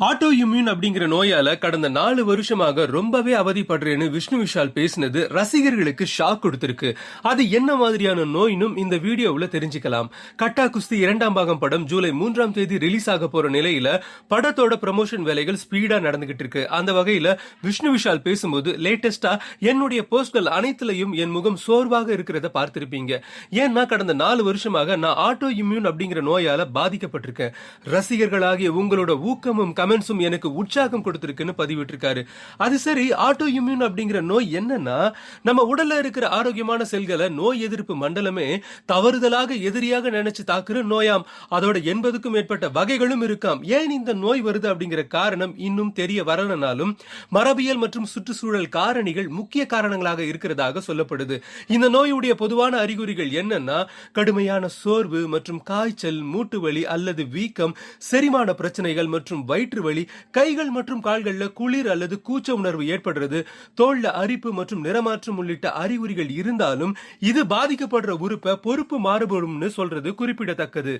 Auto immune அப்படிங்கிற நோயால கடந்த 4 வருஷமாக ரொம்பவே அவதிப்படுறேன்னு விஷ்ணு விஷால் பேசினது ரசிகர்களுக்கு ஷாக் கொடுத்திருக்கு. அது என்ன மாதிரியான நோயினும் இந்த வீடியோவில் தெரிஞ்சுக்கலாம். கட்டா குஸ்தி 2ஆம் பாகம் படம் ஜூலை 3ஆம் தேதி ரிலீஸ் ஆக போற நிலையில படத்தோட ப்ரமோஷன் வேலைகள் ஸ்பீடா நடந்துகிட்டு இருக்கு. அந்த வகையில விஷ்ணு விஷால் பேசும்போது லேட்டஸ்டா என்னுடைய போஸ்ட்கள் அனைத்துலயும் என் முகம் சோர்வாக இருக்கிறத பார்த்திருப்பீங்க. ஏன்னா கடந்த 4 வருஷமாக நான் ஆட்டோ இம்யூன் அப்படிங்கிற நோயால பாதிக்கப்பட்டிருக்கேன். ரசிகர்களாகிய உங்களோட ஊக்கமும் கமெண்ட்ஸும் எனக்கு உற்சாகம் கொடுத்திருக்குன்னு பதிவிட்டிருக்காரு. அது சரி, ஆட்டோ இம்யூன் அப்படிங்கிற நோய் என்னன்னா, நம்ம உடல்ல இருக்கிற ஆரோக்கியமான செல்களை நோய் எதிர்ப்பு மண்டலமே தவறுதலாக எதிரியாக நினைச்சு தாக்குற நோயாம். அதோட 80க்கும் மேற்பட்ட வகைகளும் இருக்காம். ஏன் இந்த நோய் வருது அப்படிங்கிற காரணம் இன்னும் தெரிய வரலனாலும் மரபியல் மற்றும் சுற்றுச்சூழல் காரணிகள் முக்கிய காரணங்களாக இருக்கிறதாக சொல்லப்படுது. இந்த நோயுடைய பொதுவான அறிகுறிகள் என்னன்னா, கடுமையான சோர்வு மற்றும் காய்ச்சல், மூட்டு வலி அல்லது வீக்கம், செரிமான பிரச்சனைகள் மற்றும் வயிற்று வலி, கைகள் மற்றும் கால்கள்ல குளிர் அல்லது கூச்ச உணர்வு ஏற்படுறது, தோல்ல அரிப்பு மற்றும் நிறமாற்றம் உள்ளிட்ட அறிகுறிகள் இருந்தாலும் இது பாதிக்கப்படுற உறுப்பை பொறுப்பு மாறுபடும்னு சொல்றது குறிப்பிடத்தக்கது.